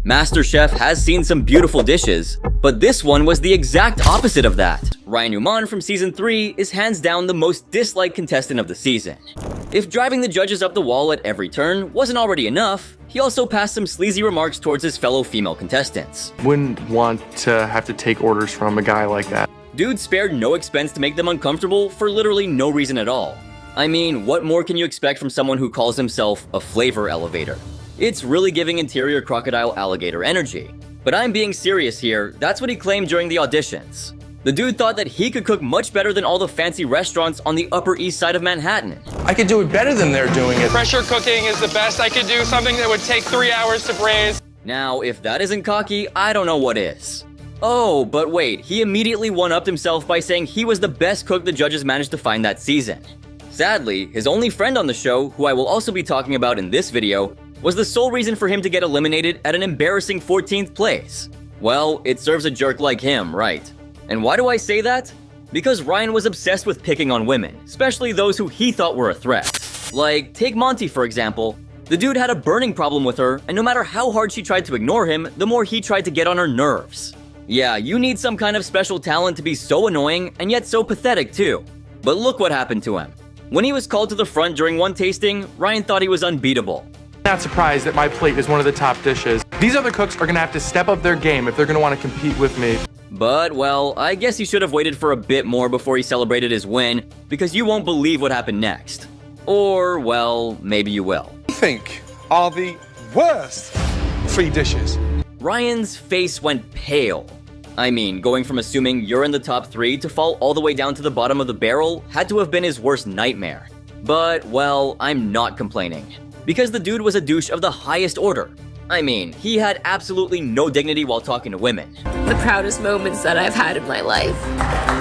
MasterChef has seen some beautiful dishes, but this one was the exact opposite of that. Ryan Uman from Season 3 is hands down the most disliked contestant of the season. If driving the judges up the wall at every turn wasn't already enough, he also passed some sleazy remarks towards his fellow female contestants. Wouldn't want to have to take orders from a guy like that. Dude spared no expense to make them uncomfortable for literally no reason at all. I mean, what more can you expect from someone who calls himself a flavor elevator? It's really giving interior crocodile alligator energy. But I'm being serious here, that's what he claimed during the auditions. The dude thought that he could cook much better than all the fancy restaurants on the Upper East Side of Manhattan. I could do it better than they're doing it. Pressure cooking is the best. I could do something that would take 3 hours to braise. Now, if that isn't cocky, I don't know what is. Oh, but wait, he immediately one-upped himself by saying he was the best cook the judges managed to find that season. Sadly, his only friend on the show, who I will also be talking about in this video, was the sole reason for him to get eliminated at an embarrassing 14th place. Well, it serves a jerk like him, right? And why do I say that? Because Ryan was obsessed with picking on women, especially those who he thought were a threat. Like, take Monty for example. The dude had a burning problem with her, and no matter how hard she tried to ignore him, the more he tried to get on her nerves. Yeah, you need some kind of special talent to be so annoying and yet so pathetic too. But look what happened to him. When he was called to the front during one tasting, Ryan thought he was unbeatable. Not surprised that my plate is one of the top dishes. These other cooks are gonna have to step up their game if they're gonna want to compete with me. But, well, I guess he should have waited for a bit more before he celebrated his win, because you won't believe what happened next. Or, well, maybe you will. I think are the worst 3 dishes. Ryan's face went pale. I mean, going from assuming you're in the top 3 to fall all the way down to the bottom of the barrel had to have been his worst nightmare. But, well, I'm not complaining. Because the dude was a douche of the highest order. I mean, he had absolutely no dignity while talking to women. The proudest moments that I've had in my life.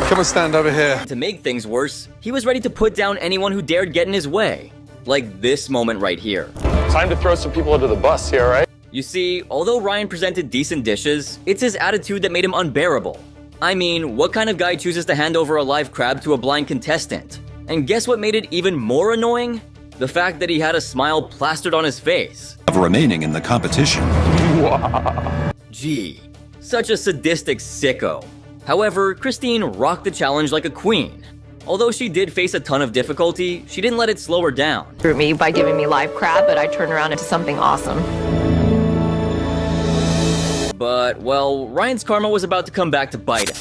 Come and stand over here. To make things worse, he was ready to put down anyone who dared get in his way. Like this moment right here. Time to throw some people under the bus here, right? You see, although Ryan presented decent dishes, it's his attitude that made him unbearable. I mean, what kind of guy chooses to hand over a live crab to a blind contestant? And guess what made it even more annoying? The fact that he had a smile plastered on his face. Remaining in the competition. Gee, such a sadistic sicko. However, Christine rocked the challenge like a queen. Although she did face a ton of difficulty, she didn't let it slow her down. Threw me by giving me live crab, but I turned around into something awesome. But, well, Ryan's karma was about to come back to bite him.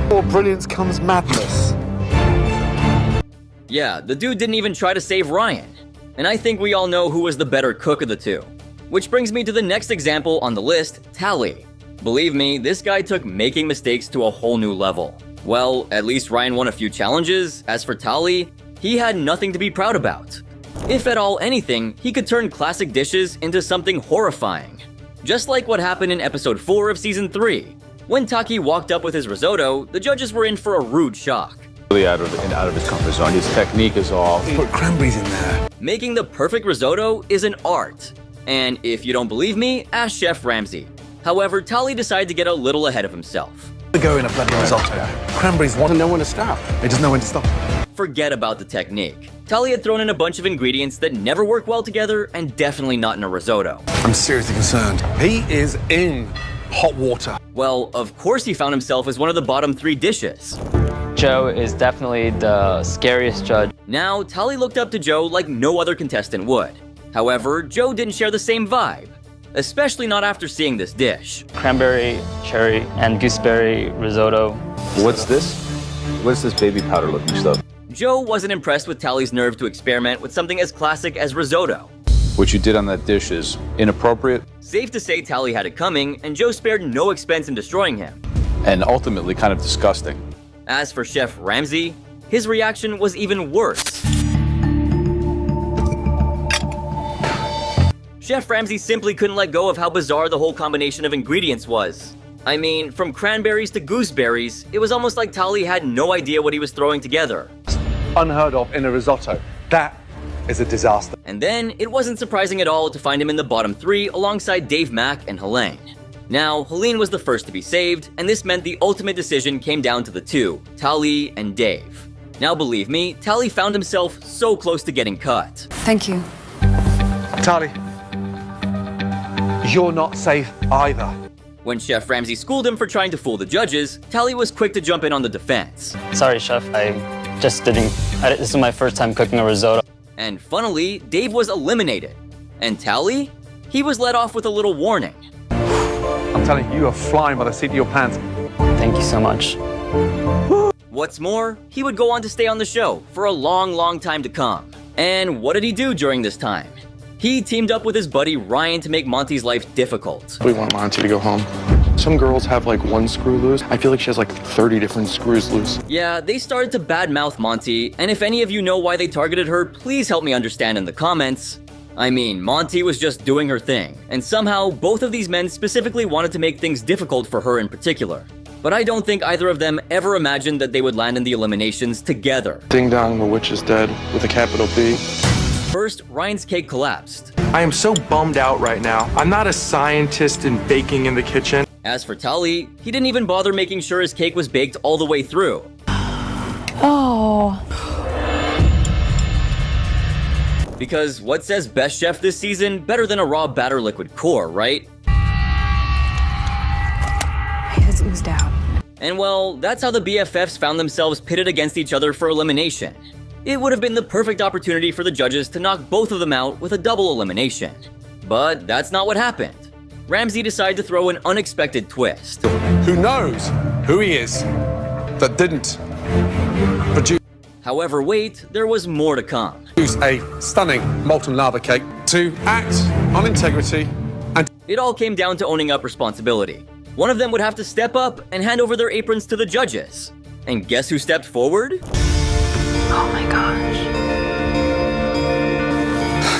Before brilliance comes madness. Yeah, the dude didn't even try to save Ryan. And I think we all know who was the better cook of the two. Which brings me to the next example on the list, Tally. Believe me, this guy took making mistakes to a whole new level. Well, at least Ryan won a few challenges. As for Tally, he had nothing to be proud about. If at all anything, he could turn classic dishes into something horrifying. Just like what happened in episode 4 of season 3. When Taki walked up with his risotto, the judges were in for a rude shock. Really out of his comfort zone. His technique is off. Put cranberries in there. Making the perfect risotto is an art. And if you don't believe me, ask Chef Ramsay. However, Tali decided to get a little ahead of himself. We go in a bloody risotto. Cranberries want to know when to stop. They just know when to stop. Forget about the technique. Tali had thrown in a bunch of ingredients that never work well together and definitely not in a risotto. I'm seriously concerned. He is in hot water. Well, of course he found himself as one of the bottom 3 dishes. Joe is definitely the scariest judge. Now, Tali looked up to Joe like no other contestant would. However, Joe didn't share the same vibe. Especially not after seeing this dish. Cranberry, cherry, and gooseberry risotto. What's this? What's this baby powder looking stuff? Joe wasn't impressed with Tali's nerve to experiment with something as classic as risotto. What you did on that dish is inappropriate. Safe to say Tali had it coming, and Joe spared no expense in destroying him. And ultimately kind of disgusting. As for Chef Ramsay, his reaction was even worse. Chef Ramsay simply couldn't let go of how bizarre the whole combination of ingredients was. I mean, from cranberries to gooseberries, it was almost like Tali had no idea what he was throwing together. Unheard of in a risotto. That is a disaster. And then, it wasn't surprising at all to find him in the bottom 3 alongside Dave Mack and Helene. Now, Helene was the first to be saved, and this meant the ultimate decision came down to the two, Tali and Dave. Now believe me, Tali found himself so close to getting cut. Thank you. Tali, you You're not safe either. When Chef Ramsay schooled him for trying to fool the judges, Tally was quick to jump in on the defense. Sorry, Chef. I just didn't. This is my first time cooking a risotto. And funnily, Dave was eliminated. And Tally? He was let off with a little warning. I'm telling you, you are flying by the seat of your pants. Thank you so much. What's more, he would go on to stay on the show for a long, long time to come. And what did he do during this time? He teamed up with his buddy Ryan to make Monty's life difficult. We want Monty to go home. Some girls have like one screw loose. I feel like she has like 30 different screws loose. Yeah, they started to badmouth Monty, and if any of you know why they targeted her, please help me understand in the comments. I mean, Monty was just doing her thing, and somehow both of these men specifically wanted to make things difficult for her in particular. But I don't think either of them ever imagined that they would land in the eliminations together. Ding dong, the witch is dead with a capital B. First, Ryan's cake collapsed. I am so bummed out right now. I'm not a scientist in baking in the kitchen. As for Tally, he didn't even bother making sure his cake was baked all the way through. Oh. Because what says best chef this season better than a raw batter liquid core, right? It has oozed out. And well, that's how the BFFs found themselves pitted against each other for elimination. It would have been the perfect opportunity for the judges to knock both of them out with a double elimination. But that's not what happened. Ramsay decided to throw an unexpected twist. Who knows who he is that didn't produce However, wait, there was more to come. a stunning molten lava cake to act on integrity and It all came down to owning up responsibility. One of them would have to step up and hand over their aprons to the judges. And guess who stepped forward? Oh my gosh.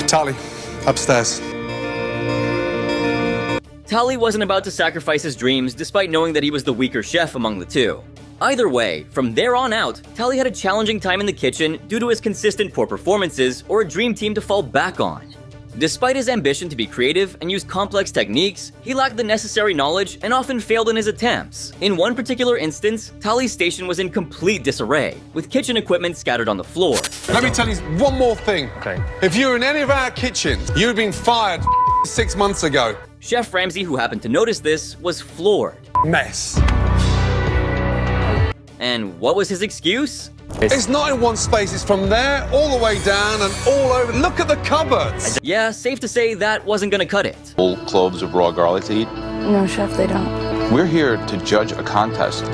Tally, upstairs. Tally wasn't about to sacrifice his dreams despite knowing that he was the weaker chef among the two. Either way, from there on out, Tally had a challenging time in the kitchen due to his consistent poor performances or a dream team to fall back on. Despite his ambition to be creative and use complex techniques, he lacked the necessary knowledge and often failed in his attempts. In one particular instance, Tally's station was in complete disarray, with kitchen equipment scattered on the floor. Let me tell you one more thing. Okay. If you were in any of our kitchens, you'd been fired 6 months ago. Chef Ramsay, who happened to notice this, was floored. Mess. And what was his excuse? It's not in one space, it's from there, all the way down and all over. Look at the cupboards. Yeah, safe to say that wasn't gonna cut it. Whole cloves of raw garlic to eat. No, Chef, they don't. We're here to judge a contest.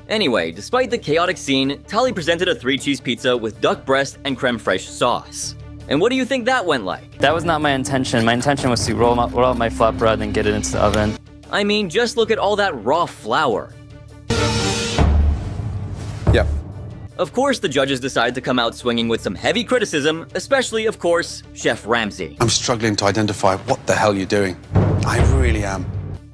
Anyway, despite the chaotic scene, Tally presented a 3-cheese pizza with duck breast and creme fraiche sauce. And what do you think that went like? That was not my intention. My intention was to roll out my flatbread and get it into the oven. I mean, just look at all that raw flour. Yep. Of course, the judges decided to come out swinging with some heavy criticism, especially, of course, Chef Ramsay. I'm struggling to identify what the hell you're doing. I really am.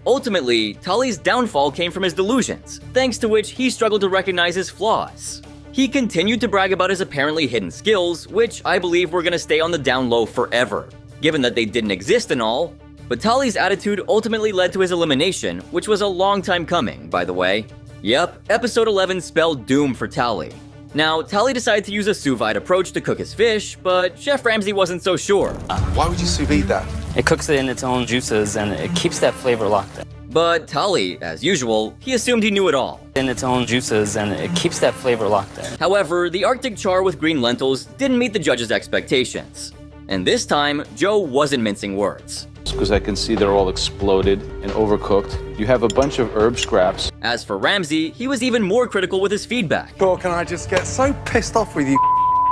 Ultimately, Tully's downfall came from his delusions, thanks to which he struggled to recognize his flaws. He continued to brag about his apparently hidden skills, which I believe were gonna stay on the down low forever, given that they didn't exist and all. But Tully's attitude ultimately led to his elimination, which was a long time coming, by the way. Yep, episode 11 spelled doom for Tally. Now, Tally decided to use a sous vide approach to cook his fish, but Chef Ramsay wasn't so sure. Why would you sous vide that? It cooks it in its own juices and it keeps that flavor locked in. But Tally, as usual, he assumed he knew it all. In its own juices and it keeps that flavor locked in. However, the Arctic char with green lentils didn't meet the judges' expectations. And this time, Joe wasn't mincing words. Because I can see they're all exploded and overcooked. You have a bunch of herb scraps. As for Ramsay, he was even more critical with his feedback. Or can I just get so pissed off with you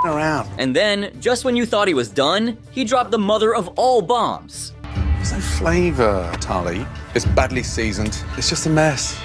around? And then, just when you thought he was done, he dropped the mother of all bombs. There's no flavour, Tally. It's badly seasoned. It's just a mess.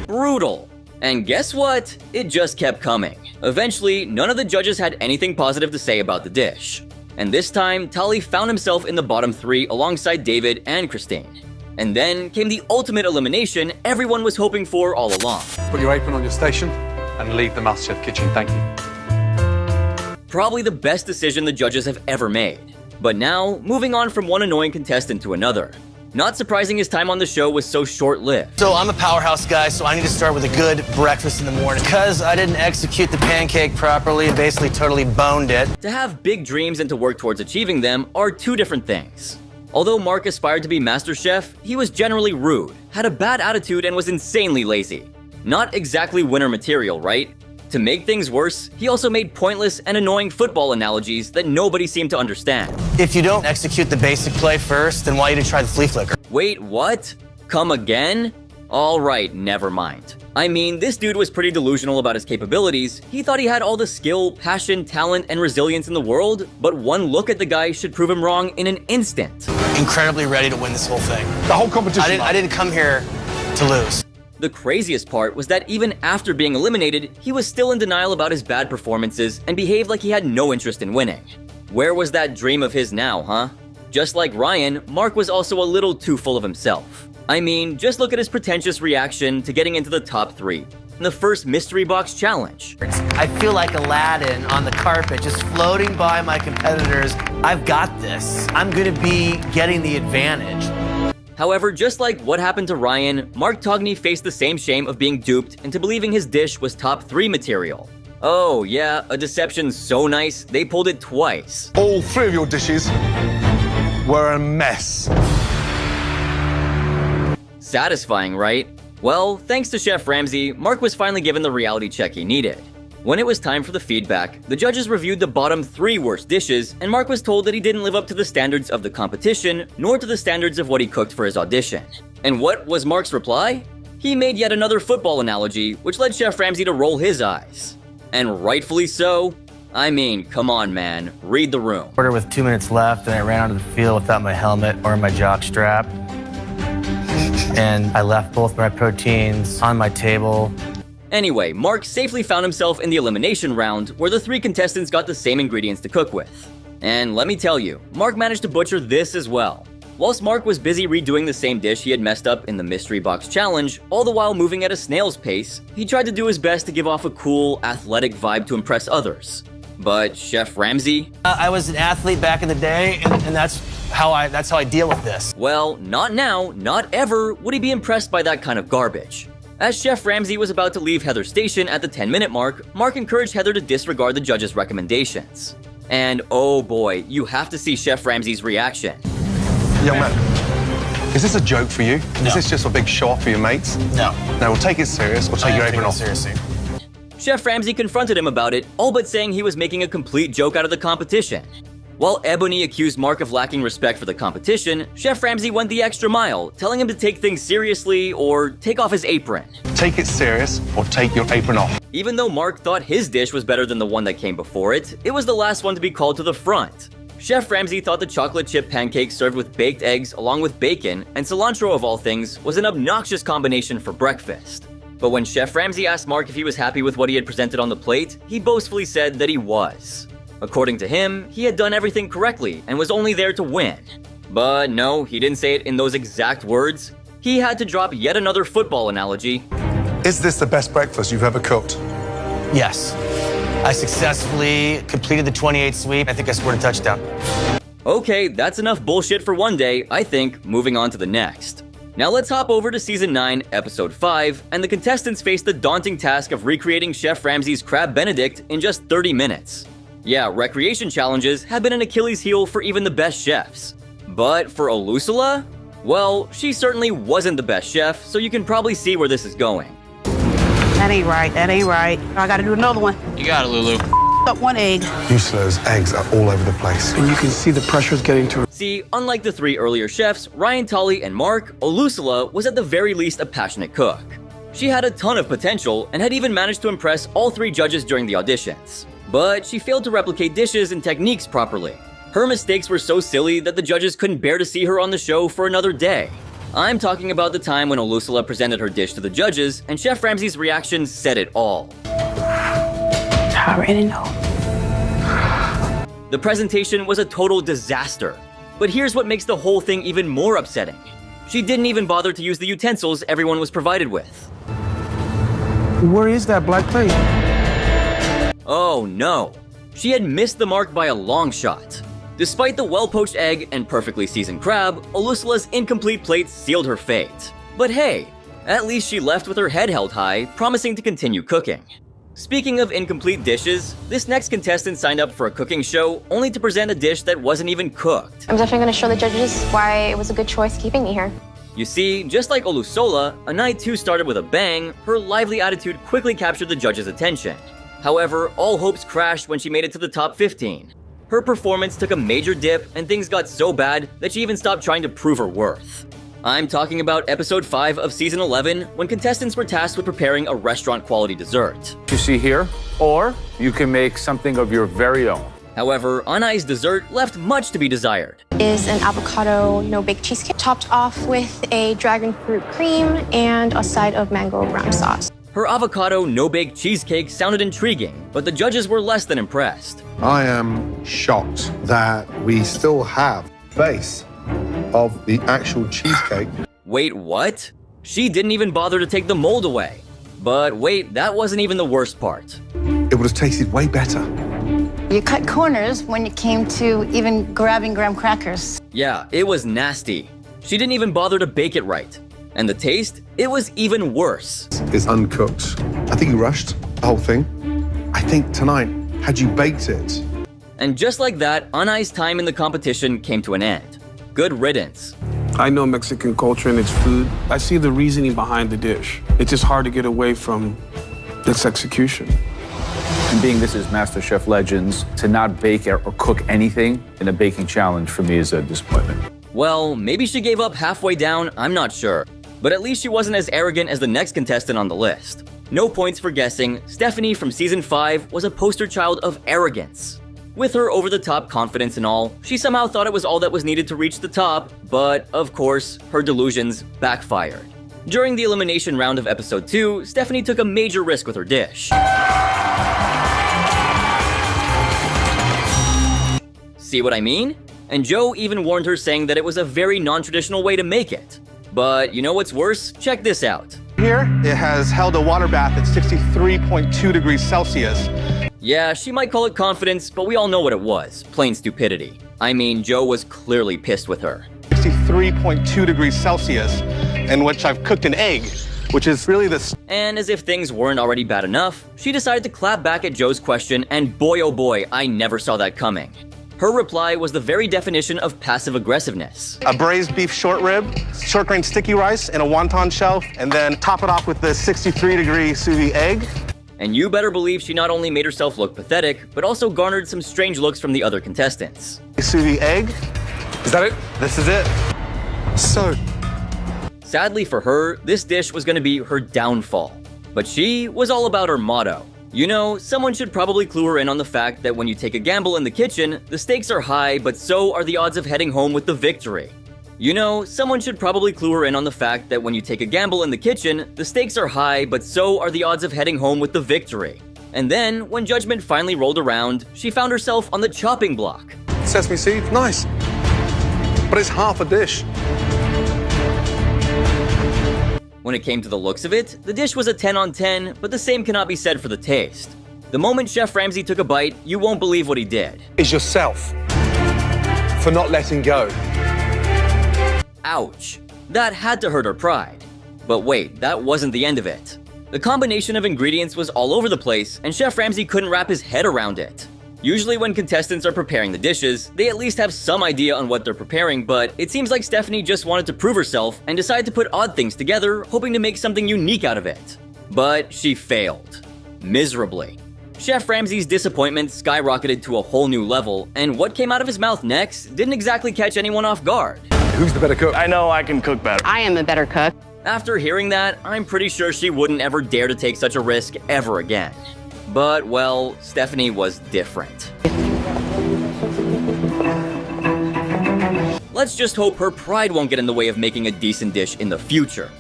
Brutal. And guess what? It just kept coming. Eventually, none of the judges had anything positive to say about the dish. And this time, Tally found himself in the bottom 3 alongside David and Christine. And then came the ultimate elimination everyone was hoping for all along. Put your apron on your station and leave the MasterChef kitchen. Thank you. Probably the best decision the judges have ever made. But now, moving on from one annoying contestant to another. Not surprising his time on the show was so short-lived. So I'm a powerhouse guy, so I need to start with a good breakfast in the morning. Because I didn't execute the pancake properly, basically totally boned it. To have big dreams and to work towards achieving them are two different things. Although Mark aspired to be MasterChef, he was generally rude, had a bad attitude, and was insanely lazy. Not exactly winner material, right? To make things worse, he also made pointless and annoying football analogies that nobody seemed to understand. If you don't execute the basic play first, then why you to try the flea flicker? Wait, what? Come again? Alright, never mind. I mean, this dude was pretty delusional about his capabilities. He thought he had all the skill, passion, talent, and resilience in the world, but one look at the guy should prove him wrong in an instant. Incredibly ready to win this whole thing. The whole competition. I didn't come here to lose. The craziest part was that even after being eliminated, he was still in denial about his bad performances and behaved like he had no interest in winning. Where was that dream of his now, huh? Just like Ryan, Mark was also a little too full of himself. I mean, just look at his pretentious reaction to getting into the top 3 in the first mystery box challenge. I feel like Aladdin on the carpet, just floating by my competitors. I've got this. I'm gonna be getting the advantage. However, just like what happened to Ryan, Mark Togney faced the same shame of being duped into believing his dish was top 3 material. Oh yeah, a deception so nice, they pulled it twice. All 3 of your dishes were a mess. Satisfying, right? Well, thanks to Chef Ramsay, Mark was finally given the reality check he needed. When it was time for the feedback, the judges reviewed the bottom 3 worst dishes, and Mark was told that he didn't live up to the standards of the competition, nor to the standards of what he cooked for his audition. And what was Mark's reply? He made yet another football analogy, which led Chef Ramsay to roll his eyes. And rightfully so. I mean, come on man, read the room. Order with 2 minutes left, and I ran onto the field without my helmet or my jock strap. And I left both my proteins on my table. Anyway, Mark safely found himself in the elimination round, where the 3 contestants got the same ingredients to cook with. And let me tell you, Mark managed to butcher this as well. Whilst Mark was busy redoing the same dish he had messed up in the Mystery Box Challenge, all the while moving at a snail's pace, he tried to do his best to give off a cool, athletic vibe to impress others. But Chef Ramsay? I was an athlete back in the day, and that's how I deal with this. Well, not now, not ever would he be impressed by that kind of garbage. As Chef Ramsay was about to leave Heather's station at the 10-minute mark, Mark encouraged Heather to disregard the judges' recommendations. And oh boy, you have to see Chef Ramsay's reaction. Young man, is this a joke for you? No. Is this just a big show off for your mates? No. No, we'll take it serious. We'll take your apron off. Seriously. Chef Ramsay confronted him about it, all but saying he was making a complete joke out of the competition. While Ebony accused Mark of lacking respect for the competition, Chef Ramsay went the extra mile, telling him to take things seriously or take off his apron. Take it serious or take your apron off. Even though Mark thought his dish was better than the one that came before it, it was the last one to be called to the front. Chef Ramsay thought the chocolate chip pancake served with baked eggs along with bacon and cilantro of all things was an obnoxious combination for breakfast. But when Chef Ramsay asked Mark if he was happy with what he had presented on the plate, he boastfully said that he was. According to him, he had done everything correctly and was only there to win. But no, he didn't say it in those exact words. He had to drop yet another football analogy. Is this the best breakfast you've ever cooked? Yes. I successfully completed the 28 sweep. I think I scored a touchdown. Okay, that's enough bullshit for one day, I think, moving on to the next. Now let's hop over to Season 9, Episode 5, and the contestants face the daunting task of recreating Chef Ramsay's Crab Benedict in just 30 minutes. Yeah, recreation challenges have been an Achilles heel for even the best chefs. But for Ulusala? Well, she certainly wasn't the best chef, so you can probably see where this is going. That ain't right, that ain't right. I gotta do another one. You got it, Lulu. Up 1 egg. Useless eggs are all over the place. And you can see the pressure's getting to her. See, unlike the 3 earlier chefs, Ryan Tully and Mark, Ulusala was at the very least a passionate cook. She had a ton of potential and had even managed to impress all 3 judges during the auditions. But she failed to replicate dishes and techniques properly. Her mistakes were so silly that the judges couldn't bear to see her on the show for another day. I'm talking about the time when Ulusala presented her dish to the judges, and Chef Ramsay's reaction said it all. I already know. The presentation was a total disaster. But here's what makes the whole thing even more upsetting. She didn't even bother to use the utensils everyone was provided with. Where is that black plate? Oh no. She had missed the mark by a long shot. Despite the well-poached egg and perfectly seasoned crab, Ulusala's incomplete plate sealed her fate. But hey, at least she left with her head held high, promising to continue cooking. Speaking of incomplete dishes, this next contestant signed up for a cooking show only to present a dish that wasn't even cooked. I'm definitely going to show the judges why it was a good choice keeping me here. You see, just like Olusola, a night 2 started with a bang, her lively attitude quickly captured the judges' attention. However, all hopes crashed when she made it to the top 15. Her performance took a major dip and things got so bad that she even stopped trying to prove her worth. I'm talking about episode 5 of season 11, when contestants were tasked with preparing a restaurant-quality dessert. You see here, or you can make something of your very own. However, Anai's dessert left much to be desired. Is an avocado no-bake cheesecake topped off with a dragon fruit cream and a side of mango brown sauce. Her avocado no-bake cheesecake sounded intriguing, but the judges were less than impressed. I am shocked that we still have base of the actual cheesecake. Wait, what? She didn't even bother to take the mold away. But wait, that wasn't even the worst part. It would have tasted way better. You cut corners when it came to even grabbing graham crackers. Yeah, it was nasty. She didn't even bother to bake it right. And the taste? It was even worse. It's uncooked. I think you rushed the whole thing. I think tonight, had you baked it. And just like that, Anai's time in the competition came to an end. Good riddance. I know Mexican culture and its food. I see the reasoning behind the dish. It's just hard to get away from its execution. And being this is MasterChef Legends, to not bake or cook anything in a baking challenge for me is a disappointment. Well, maybe she gave up halfway down, I'm not sure. But at least she wasn't as arrogant as the next contestant on the list. No points for guessing, Stephanie from season 5 was a poster child of arrogance. With her over-the-top confidence and all, she somehow thought it was all that was needed to reach the top, but, of course, her delusions backfired. During the elimination round of episode 2, Stephanie took a major risk with her dish. See what I mean? And Joe even warned her, saying that it was a very non-traditional way to make it. But you know what's worse? Check this out. Here, it has held a water bath at 63.2 degrees Celsius. Yeah, she might call it confidence, but we all know what it was. Plain stupidity. I mean, Joe was clearly pissed with her. 63.2 degrees Celsius, in which I've cooked an egg, which is really the... And as if things weren't already bad enough, she decided to clap back at Joe's question, and boy oh boy, I never saw that coming. Her reply was the very definition of passive aggressiveness. A braised beef short rib, short grain sticky rice, and a wonton shell, and then top it off with the 63-degree sous vide egg. And you better believe she not only made herself look pathetic, but also garnered some strange looks from the other contestants. Sous vide egg. Is that it? This is it. So, sadly for her, this dish was going to be her downfall. But she was all about her motto. You know, someone should probably clue her in on the fact that when you take a gamble in the kitchen, the stakes are high, but so are the odds of heading home with the victory. You know, someone should probably clue her in on the fact that when you take a gamble in the kitchen, the stakes are high, but so are the odds of heading home with the victory. And then, when judgment finally rolled around, she found herself on the chopping block. sesame seeds, nice. But it's half a dish. When it came to the looks of it, the dish was a 10 on 10, but the same cannot be said for the taste. The moment Chef Ramsay took a bite, you won't believe what he did. Is yourself for not letting go. Ouch. That had to hurt her pride. But wait, that wasn't the end of it. The combination of ingredients was all over the place, and Chef Ramsay couldn't wrap his head around it. Usually when contestants are preparing the dishes, they at least have some idea on what they're preparing, but it seems like Stephanie just wanted to prove herself and decided to put odd things together, hoping to make something unique out of it. But she failed. Miserably. Chef Ramsay's disappointment skyrocketed to a whole new level, and what came out of his mouth next didn't exactly catch anyone off guard. Who's the better cook? I know I can cook better. I am a better cook. After hearing that, I'm pretty sure she wouldn't ever dare to take such a risk ever again. But, well, Stephanie was different. Let's just hope her pride won't get in the way of making a decent dish in the future.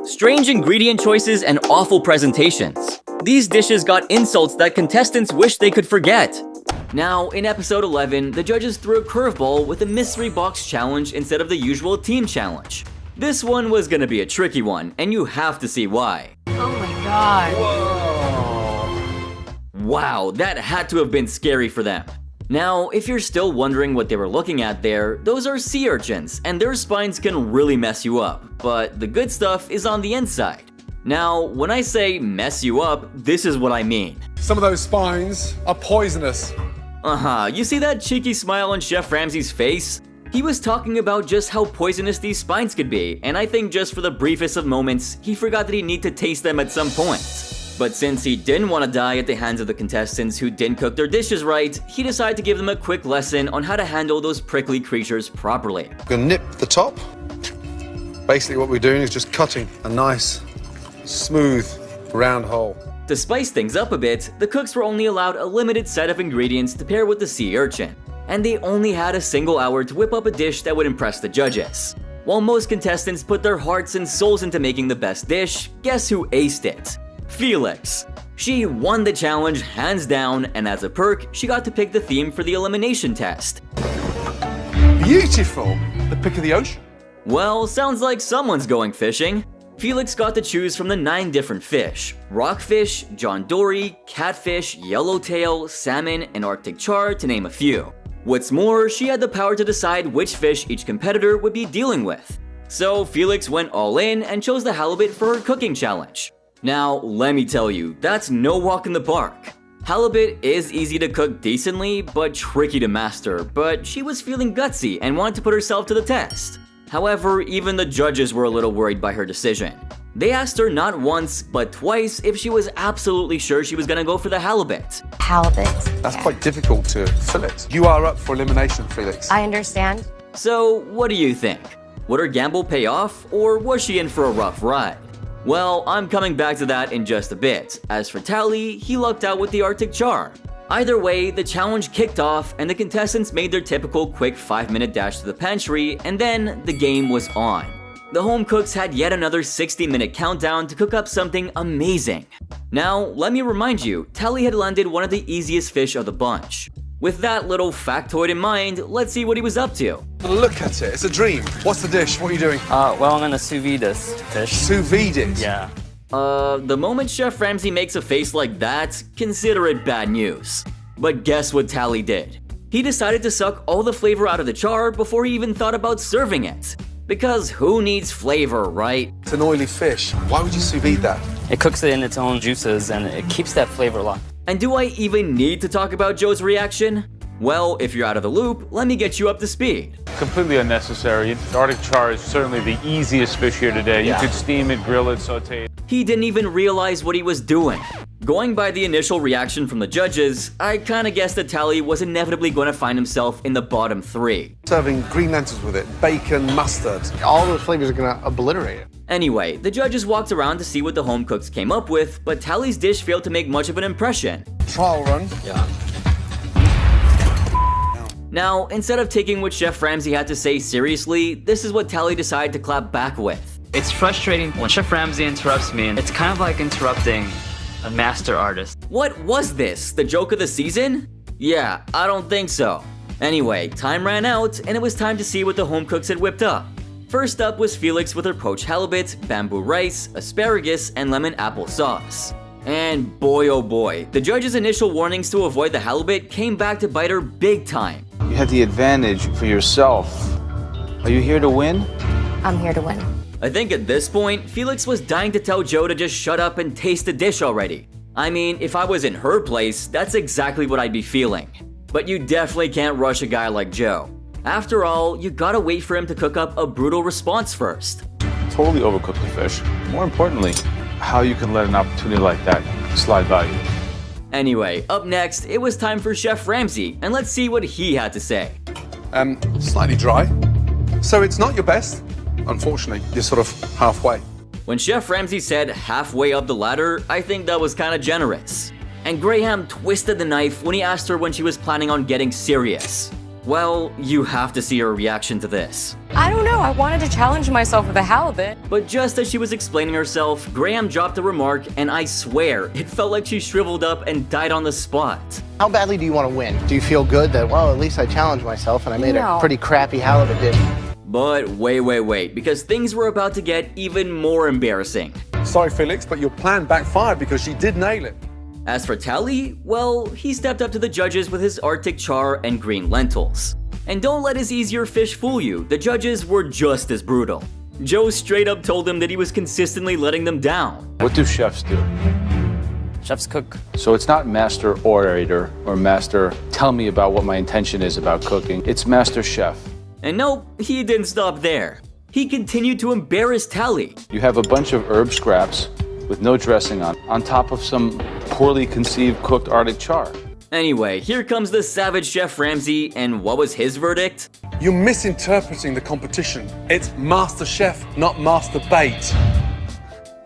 Strange ingredient choices and awful presentations. These dishes got insults that contestants wish they could forget. Now, in episode 11, the judges threw a curveball with a mystery box challenge instead of the usual team challenge. This one was gonna be a tricky one, and you have to see why. Oh my God. Wow, that had to have been scary for them. Now, if you're still wondering what they were looking at there, those are sea urchins, and their spines can really mess you up, but the good stuff is on the inside. Now, when I say mess you up, this is what I mean. Some of those spines are poisonous. You see that cheeky smile on Chef Ramsay's face? He was talking about just how poisonous these spines could be, and I think just for the briefest of moments, he forgot that he'd need to taste them at some point. But since he didn't want to die at the hands of the contestants who didn't cook their dishes right, he decided to give them a quick lesson on how to handle those prickly creatures properly. I'm gonna nip the top. Basically what we're doing is just cutting a nice, smooth, round hole. To spice things up a bit, the cooks were only allowed a limited set of ingredients to pair with the sea urchin, and they only had a single hour to whip up a dish that would impress the judges. While most contestants put their hearts and souls into making the best dish, guess who aced it? Felix. She won the challenge hands down, and as a perk, she got to pick the theme for the elimination test. Beautiful. The pick of the ocean. Well, sounds like someone's going fishing. Felix got to choose from the 9 different fish: rockfish, John Dory, catfish, yellowtail, salmon, and Arctic char, to name a few. What's more, she had the power to decide which fish each competitor would be dealing with. So Felix went all in and chose the halibut for her cooking challenge. Now, let me tell you, that's no walk in the park. Halibut is easy to cook decently, but tricky to master, but she was feeling gutsy and wanted to put herself to the test. However, even the judges were a little worried by her decision. They asked her not once, but twice if she was absolutely sure she was gonna go for the halibut. Halibut. That's quite difficult to fillet. You are up for elimination, Felix. I understand. So, what do you think? Would her gamble pay off, or was she in for a rough ride? Well, I'm coming back to that in just a bit. As for Tally, he lucked out with the Arctic char. Either way, the challenge kicked off and the contestants made their typical quick 5-minute dash to the pantry, and then the game was on. The home cooks had yet another 60-minute countdown to cook up something amazing. Now, let me remind you, Tally had landed one of the easiest fish of the bunch. With that little factoid in mind, let's see what he was up to. Look at it, it's a dream. What's the dish? What are you doing? Well, I'm gonna sous vide this fish. Sous vide it? Yeah. The moment Chef Ramsay makes a face like that, consider it bad news. But guess what Tally did? He decided to suck all the flavor out of the char before he even thought about serving it. Because who needs flavor, right? It's an oily fish. Why would you sous vide that? It cooks it in its own juices and it keeps that flavor locked. And do I even need to talk about Joe's reaction? Well, if you're out of the loop, let me get you up to speed. Completely unnecessary. The Arctic char is certainly the easiest fish here today. You could steam it, grill it, saute it. He didn't even realize what he was doing. Going by the initial reaction from the judges, I kinda guessed that Tally was inevitably going to find himself in the bottom 3. Serving green lentils with it, bacon, mustard. All those flavors are gonna obliterate it. Anyway, the judges walked around to see what the home cooks came up with, but Tally's dish failed to make much of an impression. Trial run. Yeah. Now, instead of taking what Chef Ramsay had to say seriously, this is what Tally decided to clap back with. It's frustrating when Chef Ramsay interrupts me, and it's kind of like interrupting a master artist. What was this? The joke of the season? Yeah, I don't think so. Anyway, time ran out, and it was time to see what the home cooks had whipped up. First up was Felix with her poached halibut, bamboo rice, asparagus, and lemon apple sauce. And boy oh boy, the judge's initial warnings to avoid the halibut came back to bite her big time. You had the advantage for yourself. Are you here to win? I'm here to win. I think at this point, Felix was dying to tell Joe to just shut up and taste the dish already. I mean, if I was in her place, that's exactly what I'd be feeling. But you definitely can't rush a guy like Joe. After all, you gotta wait for him to cook up a brutal response first. Totally overcooked the fish. More importantly, how you can let an opportunity like that slide by you. Anyway, up next, it was time for Chef Ramsay, and let's see what he had to say. Slightly dry. So it's not your best. Unfortunately, you're sort of halfway. When Chef Ramsay said halfway up the ladder, I think that was kinda generous. And Graham twisted the knife when he asked her when she was planning on getting serious. Well, you have to see her reaction to this. I don't know. I wanted to challenge myself with a halibut. But just as she was explaining herself, Graham dropped a remark, and I swear, it felt like she shriveled up and died on the spot. How badly do you want to win? Do you feel good that, well, at least I challenged myself and I made a pretty crappy halibut dish? But wait, because things were about to get even more embarrassing. Sorry, Felix, but your plan backfired because she did nail it. As for Tally, well, he stepped up to the judges with his Arctic char and green lentils. And don't let his easier fish fool you, the judges were just as brutal. Joe straight up told him that he was consistently letting them down. What do chefs do? Chefs cook. So it's not master orator or master tell me about what my intention is about cooking. It's master chef. And nope, he didn't stop there. He continued to embarrass Tally. You have a bunch of herb scraps with no dressing on top of some poorly conceived cooked Arctic char. Anyway, here comes the savage Chef Ramsay, and what was his verdict? You're misinterpreting the competition. It's MasterChef, not Master Bait.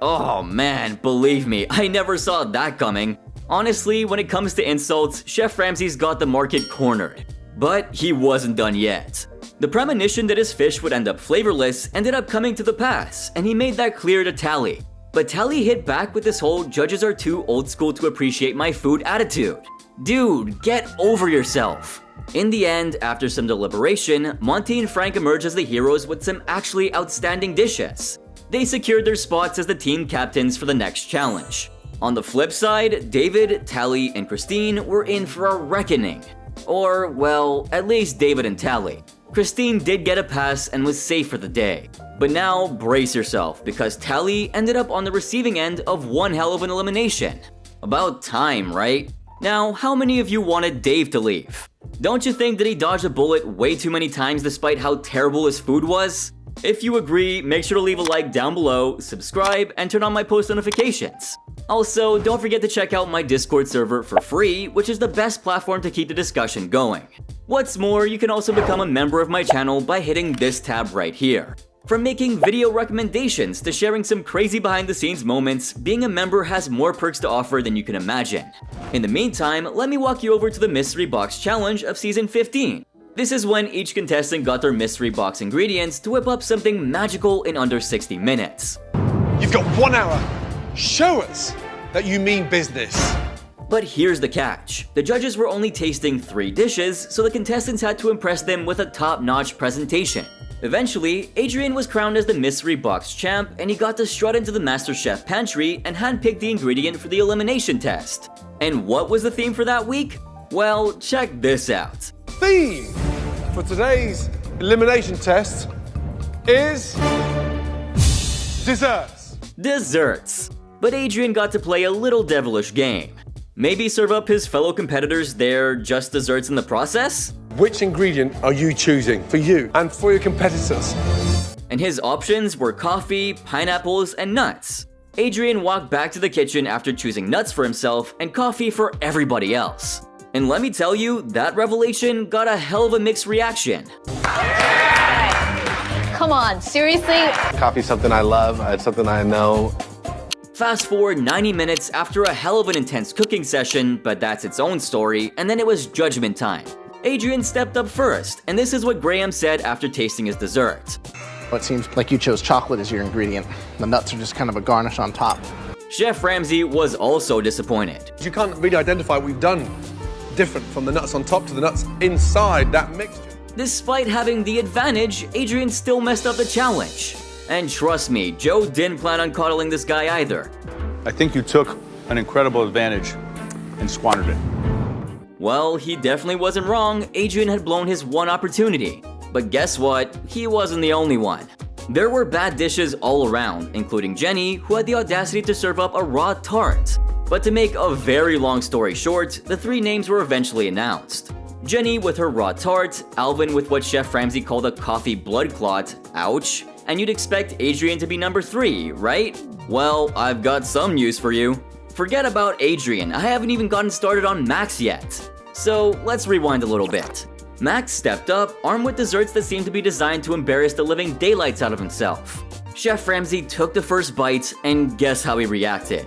Oh man, believe me, I never saw that coming. Honestly, when it comes to insults, Chef Ramsay's got the market cornered. But he wasn't done yet. The premonition that his fish would end up flavorless ended up coming to the pass, and he made that clear to Tally. But Tally hit back with this whole judges are too old school to appreciate my food attitude. Dude, get over yourself. In the end, after some deliberation, Monty and Frank emerged as the heroes with some actually outstanding dishes. They secured their spots as the team captains for the next challenge. On the flip side, David, Tally, and Christine were in for a reckoning. Or, well, at least David and Tally. Christine did get a pass and was safe for the day. But now, brace yourself, because Tally ended up on the receiving end of one hell of an elimination. About time, right? Now, how many of you wanted Dave to leave? Don't you think that he dodged a bullet way too many times despite how terrible his food was? If you agree, make sure to leave a like down below, subscribe, and turn on my post notifications. Also, don't forget to check out my Discord server for free, which is the best platform to keep the discussion going. What's more, you can also become a member of my channel by hitting this tab right here. From making video recommendations to sharing some crazy behind the scenes moments, being a member has more perks to offer than you can imagine. In the meantime, let me walk you over to the Mystery Box Challenge of Season 15. This is when each contestant got their mystery box ingredients to whip up something magical in under 60 minutes. You've got 1 hour. Show us that you mean business. But here's the catch. The judges were only tasting 3 dishes, so the contestants had to impress them with a top-notch presentation. Eventually, Adrian was crowned as the Mystery Box Champ, and he got to strut into the MasterChef pantry and handpick the ingredient for the elimination test. And what was the theme for that week? Well, check this out. Theme for today's elimination test is desserts. Desserts. But Adrian got to play a little devilish game. Maybe serve up his fellow competitors their just desserts in the process? Which ingredient are you choosing for you and for your competitors? And his options were coffee, pineapples, and nuts. Adrian walked back to the kitchen after choosing nuts for himself and coffee for everybody else. And let me tell you, that revelation got a hell of a mixed reaction. Come on, seriously? Coffee's something I love. It's something I know. Fast forward 90 minutes after a hell of an intense cooking session, but that's its own story, and then it was judgment time. Adrian stepped up first, and this is what Graham said after tasting his dessert. Well, it seems like you chose chocolate as your ingredient. The nuts are just kind of a garnish on top. Chef Ramsay was also disappointed. You can't really identify what we've done different from the nuts on top to the nuts inside that mixture. Despite having the advantage, Adrian still messed up the challenge. And trust me, Joe didn't plan on coddling this guy either. I think you took an incredible advantage and squandered it. Well, he definitely wasn't wrong. Adrian had blown his one opportunity. But guess what? He wasn't the only one. There were bad dishes all around, including Jenny, who had the audacity to serve up a raw tart. But to make a very long story short, the 3 names were eventually announced. Jenny with her raw tart, Alvin with what Chef Ramsay called a coffee blood clot, ouch, and you'd expect Adrian to be number 3, right? Well, I've got some news for you. Forget about Adrian, I haven't even gotten started on Max yet. So let's rewind a little bit. Max stepped up, armed with desserts that seemed to be designed to embarrass the living daylights out of himself. Chef Ramsay took the first bite, and guess how he reacted?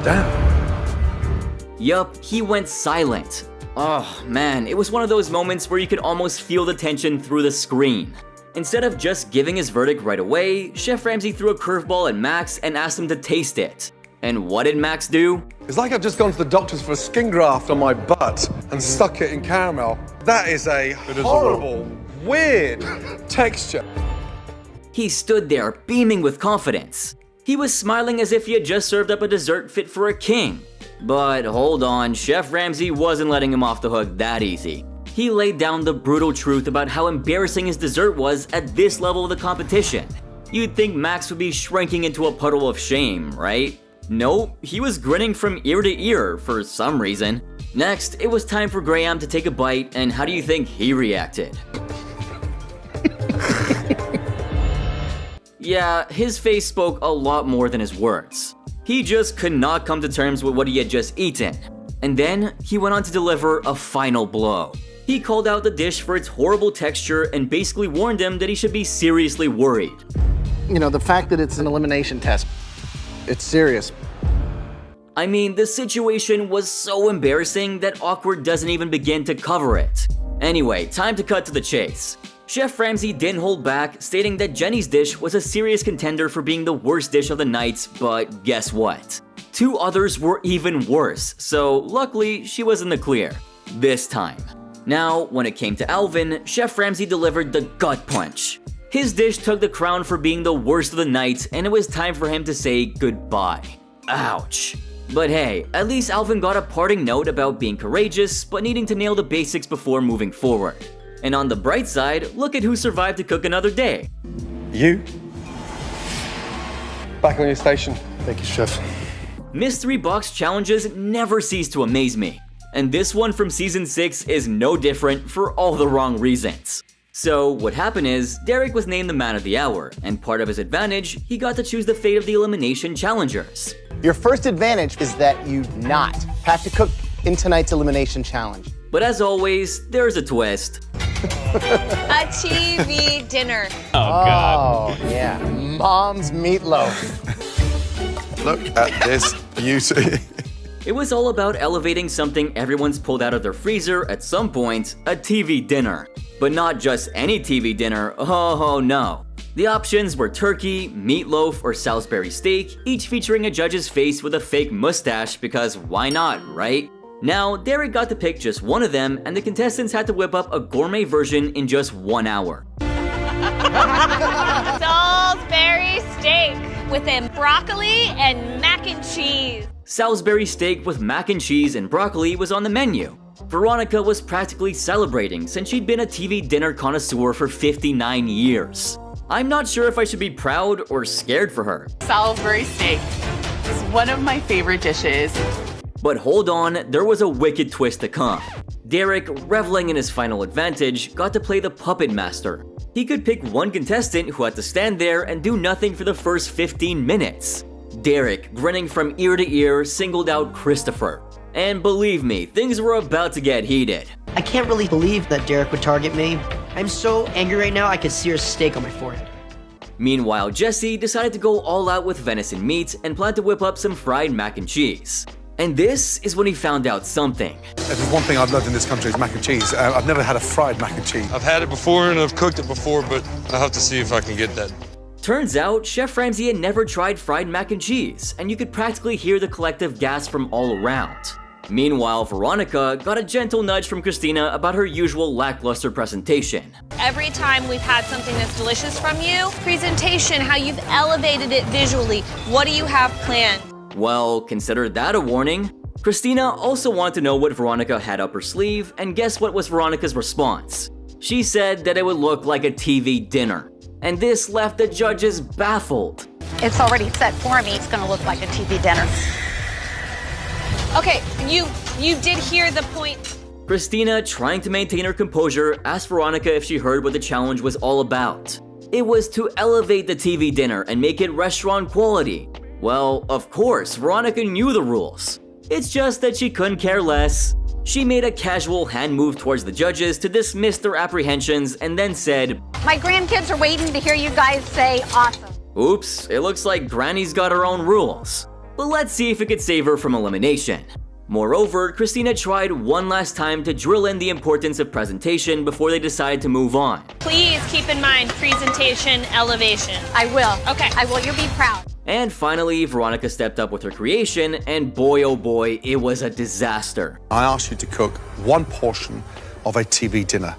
Damn. Yup, he went silent. Oh man, it was one of those moments where you could almost feel the tension through the screen. Instead of just giving his verdict right away, Chef Ramsay threw a curveball at Max and asked him to taste it. And what did Max do? It's like I've just gone to the doctors for a skin graft on my butt and stuck it in caramel. That is a horrible, weird texture. He stood there, beaming with confidence. He was smiling as if he had just served up a dessert fit for a king. But hold on, Chef Ramsay wasn't letting him off the hook that easy. He laid down the brutal truth about how embarrassing his dessert was at this level of the competition. You'd think Max would be shrinking into a puddle of shame, right? Nope, he was grinning from ear to ear for some reason. Next, it was time for Graham to take a bite, and how do you think he reacted? Yeah, his face spoke a lot more than his words. He just could not come to terms with what he had just eaten. And then, he went on to deliver a final blow. He called out the dish for its horrible texture and basically warned him that he should be seriously worried. You know, the fact that it's an elimination test, it's serious. I mean, the situation was so embarrassing that awkward doesn't even begin to cover it. Anyway, time to cut to the chase. Chef Ramsay didn't hold back, stating that Jenny's dish was a serious contender for being the worst dish of the night, but guess what? 2 others were even worse, so luckily she was in the clear. This time. Now, when it came to Alvin, Chef Ramsay delivered the gut punch. His dish took the crown for being the worst of the night, and it was time for him to say goodbye. Ouch. But hey, at least Alvin got a parting note about being courageous, but needing to nail the basics before moving forward. And on the bright side, look at who survived to cook another day. You. Back on your station. Thank you, Chef. Mystery box challenges never cease to amaze me. And this one from season 6 is no different for all the wrong reasons. So what happened is, Derek was named the man of the hour, and part of his advantage, he got to choose the fate of the elimination challengers. Your first advantage is that you not have to cook in tonight's elimination challenge. But as always, there's a twist. A TV dinner. Oh, yeah. Mom's meatloaf. Look at this beauty. It was all about elevating something everyone's pulled out of their freezer at some point, a TV dinner. But not just any TV dinner, oh no. The options were turkey, meatloaf, or Salisbury steak, each featuring a judge's face with a fake mustache because why not, right? Now, Derek got to pick just one of them, and the contestants had to whip up a gourmet version in just 1 hour. Salisbury steak with a broccoli and mac and cheese. Salisbury steak with mac and cheese and broccoli was on the menu. Veronica was practically celebrating since she'd been a TV dinner connoisseur for 59 years. I'm not sure if I should be proud or scared for her. Salisbury steak is one of my favorite dishes. But hold on, there was a wicked twist to come. Derek, reveling in his final advantage, got to play the puppet master. He could pick one contestant who had to stand there and do nothing for the first 15 minutes. Derek, grinning from ear to ear, singled out Christopher. And believe me, things were about to get heated. I can't really believe that Derek would target me. I'm so angry right now I could sear a steak on my forehead. Meanwhile, Jesse decided to go all out with venison meat and planned to whip up some fried mac and cheese. And this is when he found out something. If there's one thing I've loved in this country is mac and cheese. I've never had a fried mac and cheese. I've had it before and I've cooked it before, but I'll have to see if I can get that. Turns out, Chef Ramsay had never tried fried mac and cheese, and you could practically hear the collective gasp from all around. Meanwhile, Veronica got a gentle nudge from Christina about her usual lackluster presentation. Every time we've had something that's delicious from you, presentation, how you've elevated it visually, what do you have planned? Well, consider that a warning. Christina also wanted to know what Veronica had up her sleeve, and guess what was Veronica's response? She said that it would look like a TV dinner. And this left the judges baffled. It's already set for me. It's gonna look like a TV dinner. Okay, you did hear the point. Christina, trying to maintain her composure, asked Veronica if she heard what the challenge was all about. It was to elevate the TV dinner and make it restaurant quality. Well, of course, Veronica knew the rules. It's just that she couldn't care less. She made a casual hand move towards the judges to dismiss their apprehensions and then said, My grandkids are waiting to hear you guys say awesome. Oops, it looks like Granny's got her own rules. But let's see if it could save her from elimination. Moreover, Christina tried one last time to drill in the importance of presentation before they decided to move on. Please keep in mind presentation, elevation. I will. Okay. I will. You'll be proud. And finally, Veronica stepped up with her creation, and boy oh boy, it was a disaster. I asked you to cook one portion of a TV dinner.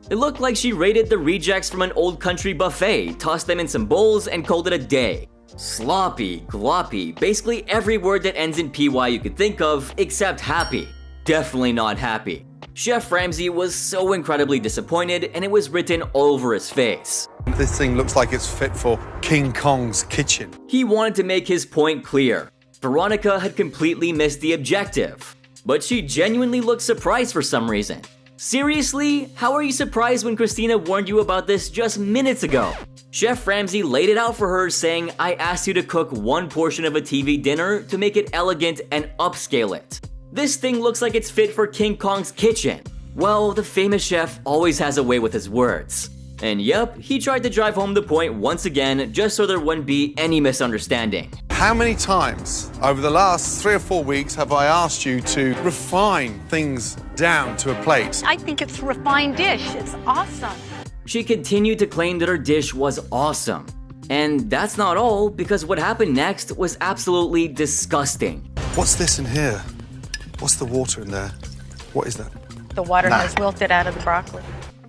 It looked like she raided the rejects from an old country buffet, tossed them in some bowls, and called it a day. Sloppy, gloppy, basically every word that ends in PY you could think of, except happy. Definitely not happy. Chef Ramsay was so incredibly disappointed, and it was written all over his face. This thing looks like it's fit for King Kong's kitchen. He wanted to make his point clear. Veronica had completely missed the objective. But she genuinely looked surprised for some reason. Seriously? How are you surprised when Christina warned you about this just minutes ago? Chef Ramsay laid it out for her, saying, I asked you to cook one portion of a TV dinner to make it elegant and upscale it. This thing looks like it's fit for King Kong's kitchen. Well, the famous chef always has a way with his words. And yep, he tried to drive home the point once again just so there wouldn't be any misunderstanding. How many times over the last 3 or 4 weeks have I asked you to refine things down to a plate? I think it's a refined dish. It's awesome. She continued to claim that her dish was awesome. And that's not all, because what happened next was absolutely disgusting. What's this in here? What's the water in there? What is that? The water has wilted out of the broccoli.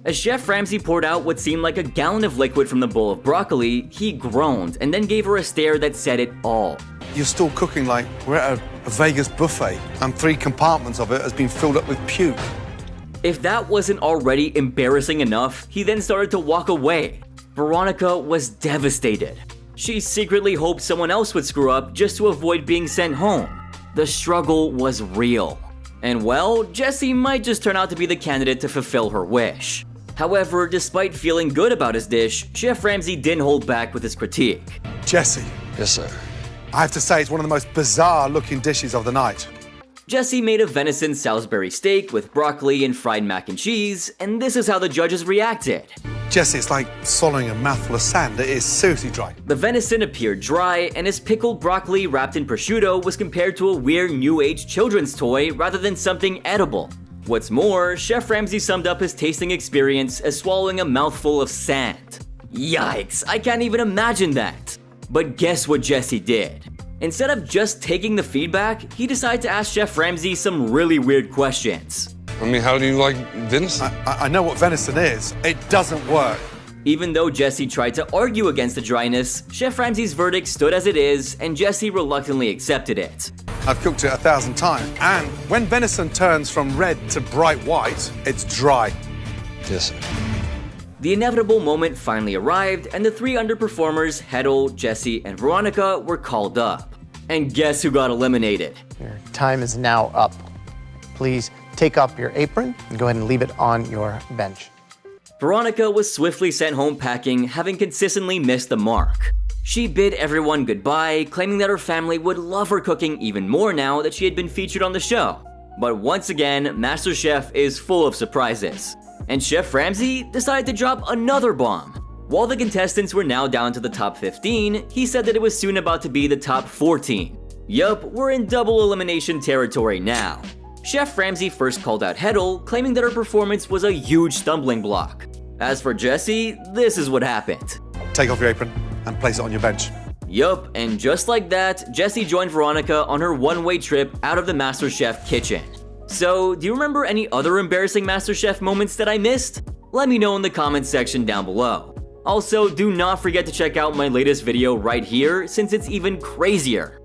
As Chef Ramsay poured out what seemed like a gallon of liquid from the bowl of broccoli, he groaned and then gave her a stare that said it all. You're still cooking like we're at a Vegas buffet, and 3 compartments of it has been filled up with puke. If that wasn't already embarrassing enough, he then started to walk away. Veronica was devastated. She secretly hoped someone else would screw up just to avoid being sent home. The struggle was real. And well, Jesse might just turn out to be the candidate to fulfill her wish. However, despite feeling good about his dish, Chef Ramsay didn't hold back with his critique. Jesse. Yes, sir. I have to say, it's one of the most bizarre looking dishes of the night. Jesse made a venison Salisbury steak with broccoli and fried mac and cheese, and this is how the judges reacted. Jesse, it's like swallowing a mouthful of sand. It is seriously dry. The venison appeared dry, and his pickled broccoli wrapped in prosciutto was compared to a weird new age children's toy rather than something edible. What's more, Chef Ramsay summed up his tasting experience as swallowing a mouthful of sand. Yikes, I can't even imagine that. But guess what Jesse did? Instead of just taking the feedback, he decided to ask Chef Ramsay some really weird questions. I mean, how do you like venison? I know what venison is. It doesn't work. Even though Jesse tried to argue against the dryness, Chef Ramsay's verdict stood as it is, and Jesse reluctantly accepted it. I've cooked it 1,000 times, and when venison turns from red to bright white, it's dry. Yes, sir. The inevitable moment finally arrived, and the 3 underperformers, Hedel, Jesse, and Veronica, were called up. And guess who got eliminated? Your time is now up. Please take off your apron and go ahead and leave it on your bench. Veronica was swiftly sent home packing, having consistently missed the mark. She bid everyone goodbye, claiming that her family would love her cooking even more now that she had been featured on the show. But once again, MasterChef is full of surprises. And Chef Ramsay decided to drop another bomb. While the contestants were now down to the top 15, he said that it was soon about to be the top 14. Yup, we're in double elimination territory now. Chef Ramsay first called out Hedel, claiming that her performance was a huge stumbling block. As for Jesse, this is what happened. Take off your apron and place it on your bench. Yup, and just like that, Jesse joined Veronica on her one-way trip out of the MasterChef kitchen. So, do you remember any other embarrassing MasterChef moments that I missed? Let me know in the comments section down below. Also, do not forget to check out my latest video right here, since it's even crazier.